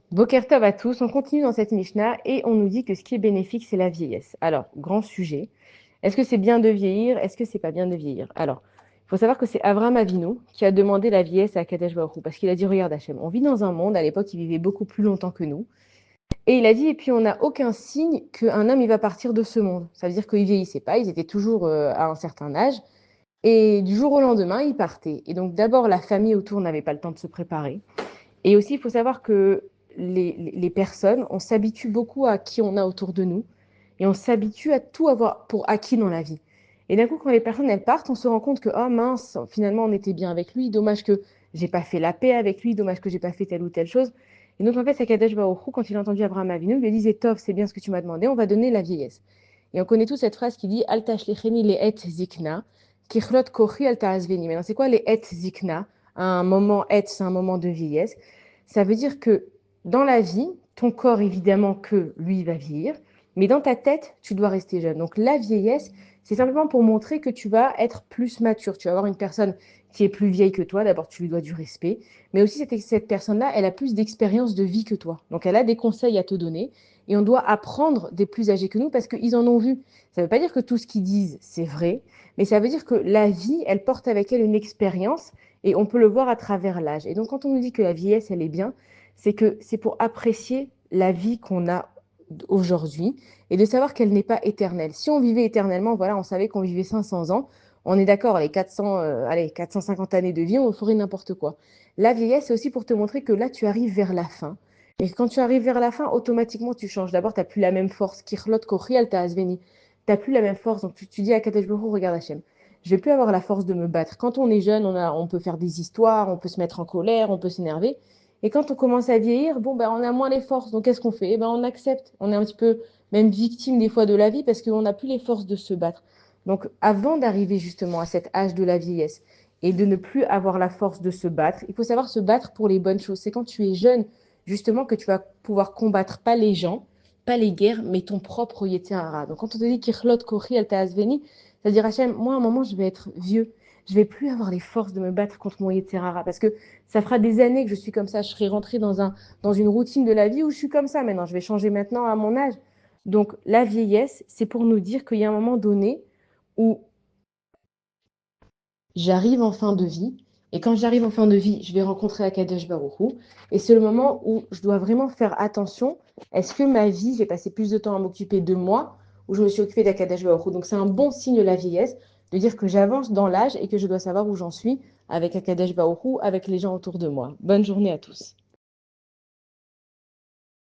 Boker Tov à tous, on continue dans cette Mishnah et on nous dit que ce qui est bénéfique, c'est la vieillesse. Alors, grand sujet. Est-ce que c'est bien de vieillir? Est-ce que c'est pas bien de vieillir? Alors, il faut savoir que c'est Avraham Avinu qui a demandé la vieillesse à Kadesh Baruch Hu, parce qu'il a dit, regarde Hachem, on vit dans un monde, à l'époque, il vivait beaucoup plus longtemps que nous. Et il a dit, et puis on n'a aucun signe qu'un homme, il va partir de ce monde. Ça veut dire qu'il vieillissait pas, ils étaient toujours à un certain âge. Et du jour au lendemain, ils partaient. Et donc d'abord, la famille autour n'avait pas le temps de se préparer. Et aussi, il faut savoir que les personnes, on s'habitue beaucoup à qui on a autour de nous et on s'habitue à tout avoir pour acquis dans la vie. Et d'un coup, quand les personnes elles partent, on se rend compte que oh mince, finalement on était bien avec lui, dommage que j'ai pas fait la paix avec lui, dommage que j'ai pas fait telle ou telle chose. Et donc en fait, Akadosh Baruch Hu, quand il a entendu Abraham Avinu, il lui disait Tov, c'est bien ce que tu m'as demandé, on va donner la vieillesse. Et on connaît tous cette phrase qui dit Al tashlicheni le et zikna, kichlot kochi al ta'azveni. Maintenant, c'est quoi les et zikna? Un moment et, c'est un moment de vieillesse. Ça veut dire que dans la vie, ton corps, évidemment, que lui va vieillir, mais dans ta tête, tu dois rester jeune. Donc la vieillesse, c'est simplement pour montrer que tu vas être plus mature. Tu vas avoir une personne qui est plus vieille que toi. D'abord, tu lui dois du respect. Mais aussi, cette personne-là, elle a plus d'expérience de vie que toi. Donc, elle a des conseils à te donner. Et on doit apprendre des plus âgés que nous parce qu'ils en ont vu. Ça ne veut pas dire que tout ce qu'ils disent, c'est vrai. Mais ça veut dire que la vie, elle porte avec elle une expérience et on peut le voir à travers l'âge. Et donc, quand on nous dit que la vieillesse, elle est bien, c'est que c'est pour apprécier la vie qu'on a aujourd'hui et de savoir qu'elle n'est pas éternelle. Si on vivait éternellement, voilà, on savait qu'on vivait 500 ans, on est d'accord, les 400, allez, 450 années de vie, on ferait n'importe quoi. La vieillesse, c'est aussi pour te montrer que là, tu arrives vers la fin. Et quand tu arrives vers la fin, automatiquement, tu changes. D'abord, tu n'as plus la même force. Kirlot kochri ta asveni. Tu n'as plus la même force. Donc, tu dis à Kadesh Baruch Hu, regarde Hachem, je vais plus avoir la force de me battre. Quand on est jeune, on peut faire des histoires, on peut se mettre en colère, on peut s'énerver. Et quand on commence à vieillir, bon, ben, on a moins les forces. Donc, qu'est-ce qu'on fait? Eh ben, on accepte. On est un petit peu même victime des fois de la vie parce qu'on n'a plus les forces de se battre. Donc, avant d'arriver justement à cet âge de la vieillesse et de ne plus avoir la force de se battre, il faut savoir se battre pour les bonnes choses. C'est quand tu es jeune, justement, que tu vas pouvoir combattre pas les gens, pas les guerres, mais ton propre Yetzirah. Donc, quand on te dit Kirlot Kochi al Ta'azveni, c'est-à-dire, Hachem, moi, à un moment, je vais être vieux. Je vais plus avoir les forces de me battre contre mon Yetzirah parce que ça fera des années que je suis comme ça. Je serai rentrée dans une routine de la vie où je suis comme ça maintenant. Je vais changer maintenant à mon âge. Donc, la vieillesse, c'est pour nous dire qu'il y a un moment donné où j'arrive en fin de vie. Et quand j'arrive en fin de vie, je vais rencontrer Akadosh Baruch Hu. Et c'est le moment où je dois vraiment faire attention. Est-ce que ma vie, j'ai passé plus de temps à m'occuper de moi ou je me suis occupée d'Akadosh Baruch Hu? Donc c'est un bon signe de la vieillesse de dire que j'avance dans l'âge et que je dois savoir où j'en suis avec Akadosh Baruch Hu, avec les gens autour de moi. Bonne journée à tous.